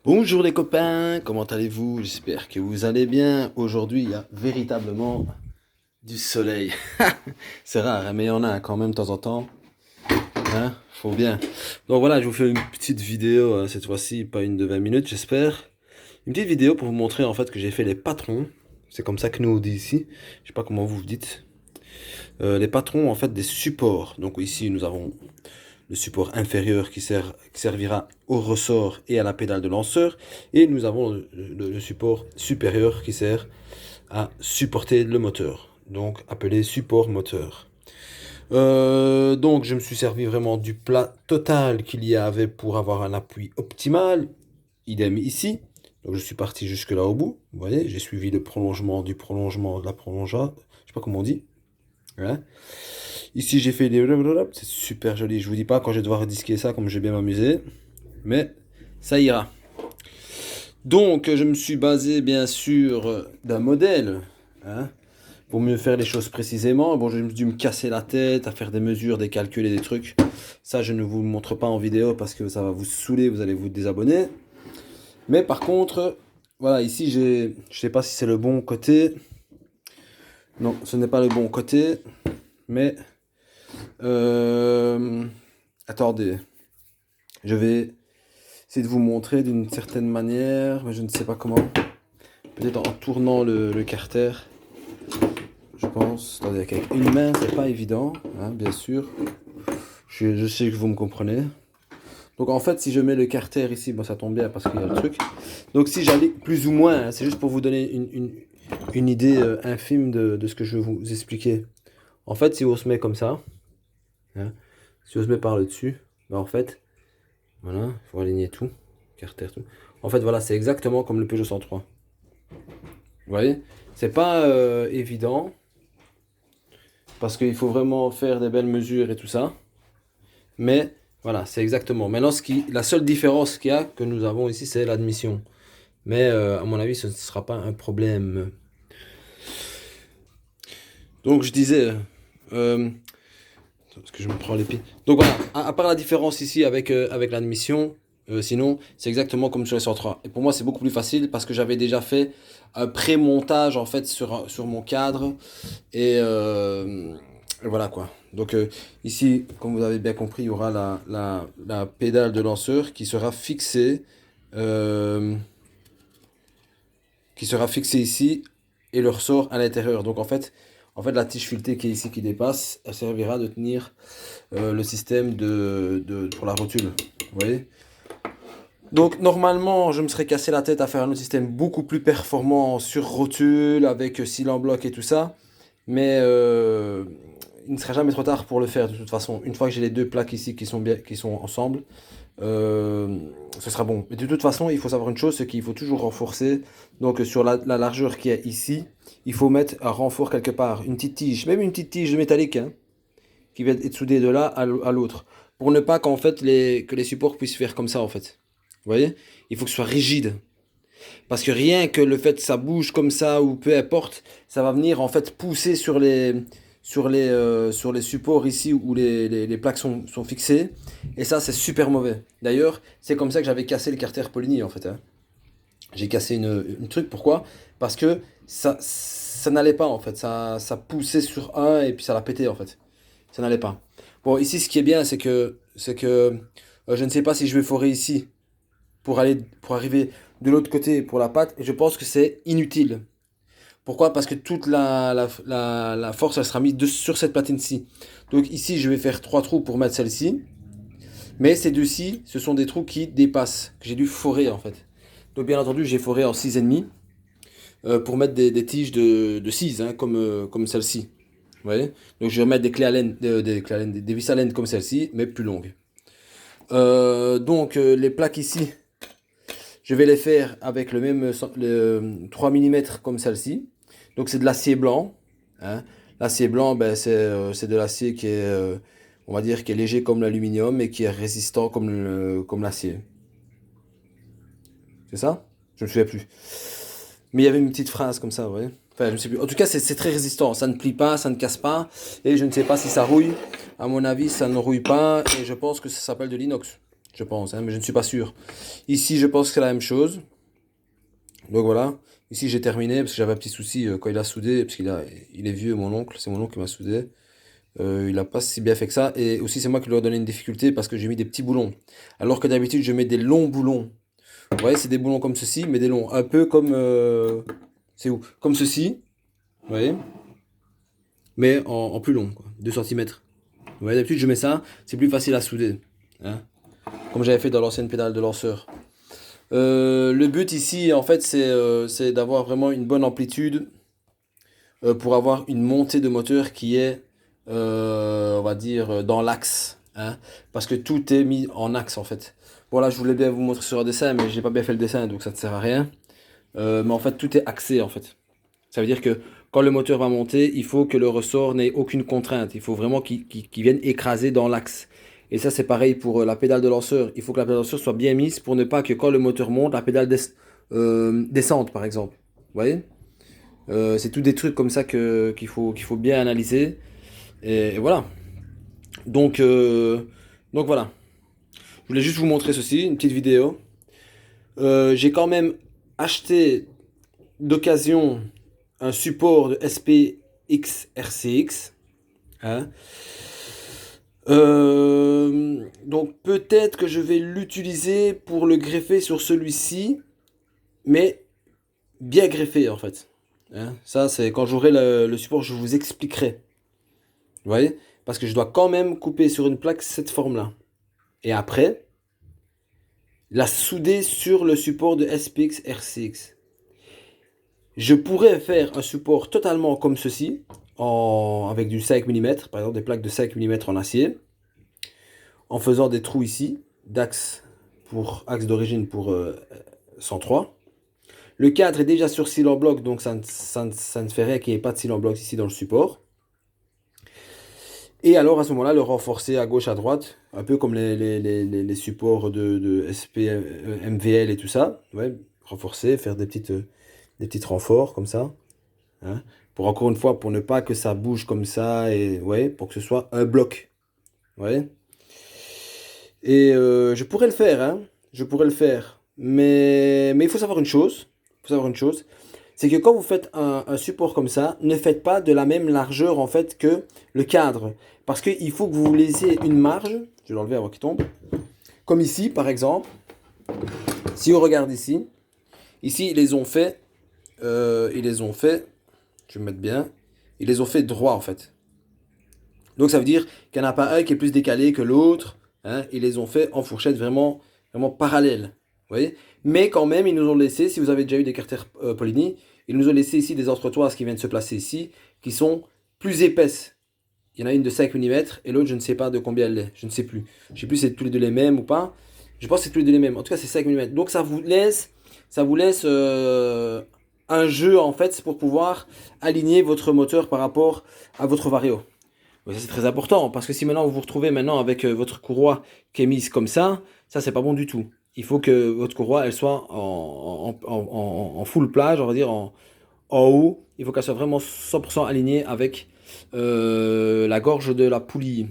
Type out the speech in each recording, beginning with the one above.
Bonjour les copains, comment allez-vous? J'espère que vous allez bien. Aujourd'hui, il y a véritablement du soleil. C'est rare, hein, mais il y en a quand même de temps en temps. Hein? Faut bien. Donc voilà, je vous fais une petite vidéo cette fois-ci, pas une de 20 minutes, j'espère. Une petite vidéo pour vous montrer en fait que j'ai fait les patrons. C'est comme ça que nous on dit ici. Je sais pas comment vous dites. Les patrons en fait des supports. Donc ici nous avons le support inférieur qui servira au ressort et à la pédale de lanceur. Et nous avons le support supérieur qui sert à supporter le moteur. Donc appelé support moteur. Donc je me suis servi vraiment du plat total qu'il y avait pour avoir un appui optimal. Idem ici. Donc je suis parti jusque là au bout. Vous voyez, j'ai suivi le prolongement du prolongement de la prolongea. Je sais pas comment on dit. Voilà. Ici j'ai fait des... C'est super joli. Je vous dis pas quand je vais devoir disquer ça comme je vais bien m'amuser. Mais ça ira. Donc je me suis basé bien sûr d'un modèle. Hein, pour mieux faire les choses précisément. Bon, j'ai dû me casser la tête à faire des mesures, des calculs et des trucs. Ça, je ne vous le montre pas en vidéo parce que ça va vous saouler, vous allez vous désabonner. Mais par contre, voilà, ici, je sais pas si c'est le bon côté. Non, ce n'est pas le bon côté. Mais, attendez, je vais essayer de vous montrer d'une certaine manière, mais je ne sais pas comment. Peut-être en tournant le carter. Je pense. Attendez, avec une main, c'est pas évident, hein, bien sûr. Je sais que vous me comprenez. Donc en fait, si je mets le carter ici, bon, ça tombe bien parce qu'il y a le truc. Donc si j'allais plus ou moins, hein, c'est juste pour vous donner une idée infime de ce que je vais vous expliquer. En fait, si on se met comme ça, hein, si on se met par le dessus, ben en fait, voilà, il faut aligner tout, carter tout. En fait, voilà, c'est exactement comme le Peugeot 103. Vous voyez, c'est pas évident. Parce qu'il faut vraiment faire des belles mesures et tout ça. Mais voilà, c'est exactement. Maintenant, la seule différence qu'il y a, que nous avons ici, c'est l'admission. Mais à mon avis, ce ne sera pas un problème. Donc je disais, parce que je me prends les pieds. Donc voilà, à part la différence ici avec l'admission, sinon c'est exactement comme sur les 103. Et pour moi, c'est beaucoup plus facile parce que j'avais déjà fait un pré-montage en fait sur mon cadre. Et voilà quoi. Donc ici, comme vous avez bien compris, il y aura la pédale de lanceur euh, qui sera fixée ici et le ressort à l'intérieur. Donc en fait, la tige filetée qui est ici qui dépasse, elle servira de tenir le système pour la rotule. Vous voyez? Donc normalement, je me serais cassé la tête à faire un autre système beaucoup plus performant sur rotule avec cyle en bloc et tout ça. Mais il ne sera jamais trop tard pour le faire de toute façon. Une fois que j'ai les deux plaques ici qui sont ensemble, euh, ce sera bon. Mais de toute façon, il faut savoir une chose, c'est qu'il faut toujours renforcer. Donc sur la largeur qui est ici, il faut mettre un renfort quelque part, une petite tige, même une petite tige métallique, hein, qui va être soudée de là à l'autre, pour ne pas qu'en fait que les supports puissent faire comme ça en fait. Vous voyez? Il faut que ce soit rigide. Parce que rien que le fait que ça bouge comme ça ou peu importe, ça va venir en fait pousser sur les supports ici où les plaques sont fixées. Et ça, c'est super mauvais. D'ailleurs, c'est comme ça que j'avais cassé le carter Polini en fait, hein. J'ai cassé une truc, pourquoi? Parce que ça n'allait pas en fait. Ça poussait sur un et puis ça l'a pété en fait. Ça n'allait pas. Bon, ici, ce qui est bien, c'est que je ne sais pas si je vais forer ici pour arriver de l'autre côté pour la patte, et je pense que c'est inutile. Pourquoi? Parce que toute la force, elle sera mise sur cette platine-ci. Donc ici, je vais faire 3 trous pour mettre celle-ci. Mais ces deux-ci, ce sont des trous qui dépassent, que j'ai dû forer en fait. Donc bien entendu, j'ai foré en 6,5 pour mettre des tiges de 6, hein, comme celle-ci. Vous voyez? Donc je vais mettre des clés Allen, des vis Allen comme celle-ci, mais plus longues. Donc les plaques ici, je vais les faire avec le même 3 mm comme celle-ci. Donc c'est de l'acier blanc, hein. L'acier blanc, ben, c'est de l'acier qui est, on va dire, qui est léger comme l'aluminium et qui est résistant comme l'acier. C'est ça? Je ne me souviens plus. Mais il y avait une petite phrase comme ça, ouais. Enfin, je ne sais plus. En tout cas, c'est très résistant. Ça ne plie pas, ça ne casse pas. Et je ne sais pas si ça rouille. À mon avis, ça ne rouille pas. Et je pense que ça s'appelle de l'inox. je pense, hein, mais je ne suis pas sûr. Ici, je pense que c'est la même chose. Donc voilà. Ici, j'ai terminé parce que j'avais un petit souci quand il a soudé, parce il est vieux, mon oncle, c'est mon oncle qui m'a soudé. Il a pas si bien fait que ça. Et aussi, c'est moi qui lui ai donné une difficulté parce que j'ai mis des petits boulons. Alors que d'habitude, je mets des longs boulons. Vous voyez, c'est des boulons comme ceci, mais des longs. Un peu comme... c'est où? Comme ceci. Vous voyez? Mais en plus long, quoi. 2 cm. Vous voyez, d'habitude, je mets ça. C'est plus facile à souder. Hein, comme j'avais fait dans l'ancienne pédale de lanceur. Le but ici, en fait, c'est d'avoir vraiment une bonne amplitude pour avoir une montée de moteur qui est, on va dire, dans l'axe. Hein, parce que tout est mis en axe, en fait. Voilà, je voulais bien vous montrer sur un dessin, mais j'ai pas bien fait le dessin, donc ça ne sert à rien. Mais en fait, tout est axé, en fait. Ça veut dire que quand le moteur va monter, il faut que le ressort n'ait aucune contrainte. Il faut vraiment qu'il vienne écraser dans l'axe. Et ça, c'est pareil pour la pédale de lanceur. Il faut que la pédale de lanceur soit bien mise pour ne pas que quand le moteur monte, la pédale descende, par exemple. Vous voyez? C'est tout des trucs comme ça qu'il faut bien analyser. Et voilà. Donc, donc voilà. Je voulais juste vous montrer ceci, une petite vidéo. J'ai quand même acheté d'occasion un support de SPX RCX. Hein. Donc peut-être que je vais l'utiliser pour le greffer sur celui-ci, mais bien greffé en fait. Hein. Ça, c'est quand j'aurai le support, je vous expliquerai. Vous voyez? Parce que je dois quand même couper sur une plaque cette forme-là. Et après, la souder sur le support de SPX RCX. Je pourrais faire un support totalement comme ceci, avec du 5 mm, par exemple des plaques de 5 mm en acier, en faisant des trous ici, d'axe axe d'origine pour 103. Le cadre est déjà sur cyle en bloc, donc ça ne fait rien qu'il n'y ait pas de cyle en bloc ici dans le support. Et alors à ce moment-là, le renforcer à gauche, à droite, un peu comme les supports de SP, MVL et tout ça. Ouais, renforcer, faire des petits renforts comme ça. Hein, pour encore une fois, pour ne pas que ça bouge comme ça, et ouais, pour que ce soit un bloc. Ouais. Et je pourrais le faire, hein, je pourrais le faire. Mais il faut savoir une chose. Il faut savoir une chose. C'est que quand vous faites un support comme ça, ne faites pas de la même largeur en fait que le cadre. Parce qu'il faut que vous laissiez une marge. Je vais l'enlever avant qu'il tombe. Comme ici, par exemple. Si on regarde ici. Ici, ils les ont fait. Ils les ont fait. Je vais me mettre bien. Ils les ont fait droit en fait. Donc ça veut dire qu'il n'y en a pas un qui est plus décalé que l'autre. Hein, ils les ont fait en fourchette vraiment, vraiment parallèle. Vous voyez? Mais quand même, ils nous ont laissé, si vous avez déjà eu des carters Polini, ils nous ont laissé ici des entretoises qui viennent se placer ici, qui sont plus épaisses. Il y en a une de 5 mm et l'autre, je ne sais pas de combien elle est. Je ne sais plus. Je ne sais plus si c'est tous les deux les mêmes ou pas. Je pense que c'est tous les deux les mêmes. En tout cas, c'est 5 mm. Donc ça vous laisse un jeu en fait pour pouvoir aligner votre moteur par rapport à votre vario. Ça c'est très important parce que si maintenant vous vous retrouvez maintenant avec votre courroie qui est mise comme ça c'est pas bon du tout. Il faut que votre courroie elle soit en full plage, on va dire en haut. Il faut qu'elle soit vraiment 100% alignée avec la gorge de la poulie.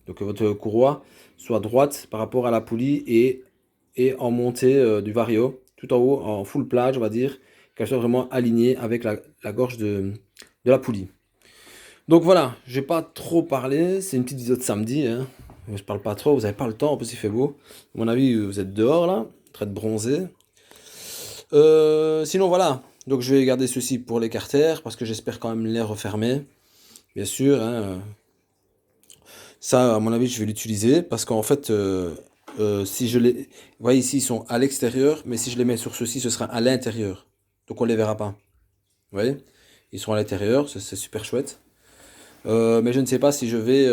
Donc que votre courroie soit droite par rapport à la poulie et en montée du vario, tout en haut en full plage, on va dire, qu'elle soit vraiment alignée avec la gorge de la poulie. Donc voilà, je vais pas trop parler, c'est une petite vidéo de samedi, hein. Je parle pas trop, vous avez pas le temps, en plus il fait beau. À mon avis, vous êtes dehors là, en train de bronzer. Sinon voilà, donc je vais garder ceci pour les carters, parce que j'espère quand même les refermer, bien sûr. Hein. Ça, à mon avis, je vais l'utiliser, parce qu'en fait, si je les... Vous voyez ici, ils sont à l'extérieur, mais si je les mets sur ceci, ce sera à l'intérieur. Donc on les verra pas. Vous voyez? Ils sont à l'intérieur, c'est super chouette. Mais je ne sais pas si je vais...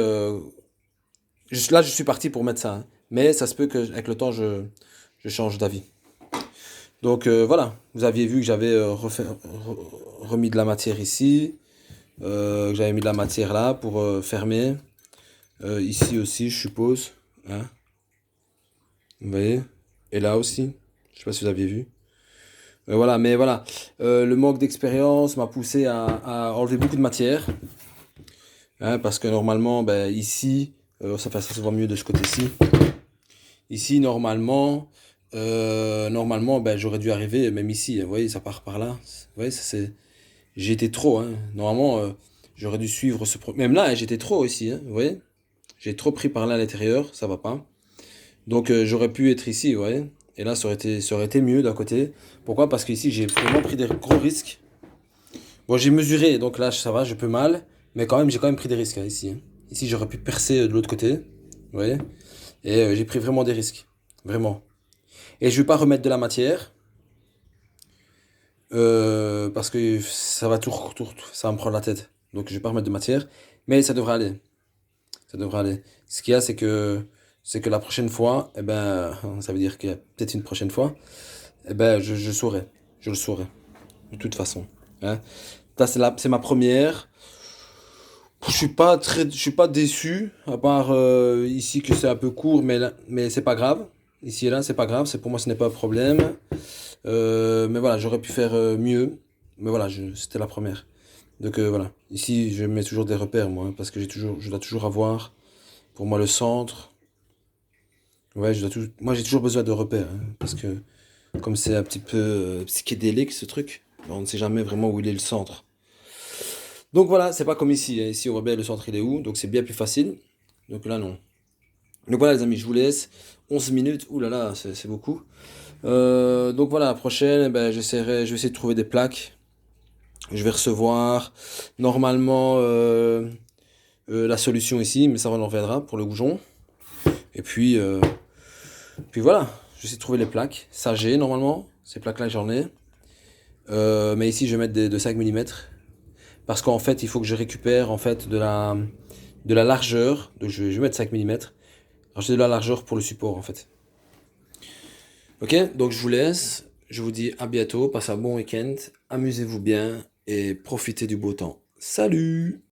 Là, je suis parti pour mettre ça. Hein. Mais ça se peut qu'avec le temps, je change d'avis. Donc voilà, vous aviez vu que j'avais remis de la matière ici. Que j'avais mis de la matière là pour fermer. Ici aussi, je suppose. Hein. Vous voyez? Et là aussi. Je sais pas si vous aviez vu. Voilà, mais voilà. Le manque d'expérience m'a poussé à enlever beaucoup de matière. Hein, parce que normalement, ben, ici, ça se voit mieux de ce côté-ci. Ici, normalement, ben, j'aurais dû arriver même ici. Vous voyez, ça part par là. Vous voyez, ça c'est. J'ai été trop, hein. Normalement, j'aurais dû suivre Même là, j'étais trop aussi, hein. Vous voyez? J'ai trop pris par là à l'intérieur, ça va pas. Donc j'aurais pu être ici, vous voyez? Et là, ça aurait été mieux d'un côté. Pourquoi? Parce qu'ici, j'ai vraiment pris des gros risques. Bon, j'ai mesuré, donc là, ça va, je peux mal. Mais quand même, j'ai quand même pris des risques, hein, ici, hein. Ici, j'aurais pu percer de l'autre côté. Vous voyez? Et j'ai pris vraiment des risques. Vraiment. Et je vais pas remettre de la matière. Parce que ça va ça va me prendre la tête. Donc je vais pas remettre de matière. Mais ça devrait aller. Ça devrait aller. Ce qu'il y a, c'est que la prochaine fois, eh ben, ça veut dire qu'il y a peut-être une prochaine fois, eh ben, je saurai. Je le saurai. De toute façon. Hein. Ça, c'est ma première. Je suis pas déçu, à part ici que c'est un peu court, mais c'est pas grave. Ici et là, c'est pas grave. Pour moi, ce n'est pas un problème. Mais voilà, j'aurais pu faire mieux. Mais voilà, c'était la première. Donc voilà. Ici, je mets toujours des repères, moi, hein, parce que je dois toujours avoir, pour moi, le centre. Ouais, moi, j'ai toujours besoin de repères, hein, parce que comme c'est un petit peu psychédélique, ce truc, on ne sait jamais vraiment où il est le centre. Donc voilà, c'est pas comme ici, hein. Ici, on voit bien le centre, il est où, donc c'est bien plus facile. Donc là, non. Donc voilà, les amis, je vous laisse. 11 minutes, ouh là là, c'est beaucoup. Donc voilà, la prochaine, eh ben, je vais essayer de trouver des plaques. Je vais recevoir normalement la solution ici, mais ça on en reviendra pour le goujon. Et puis voilà, je vais essayer de trouver les plaques. Ça j'ai normalement, ces plaques-là j'en ai. Mais ici je vais mettre de 5 mm. Parce qu'en fait il faut que je récupère en fait de la largeur. Donc je vais mettre 5 mm. Alors j'ai de la largeur pour le support en fait. Ok, donc je vous laisse. Je vous dis à bientôt. Passez un bon week-end. Amusez-vous bien et profitez du beau temps. Salut!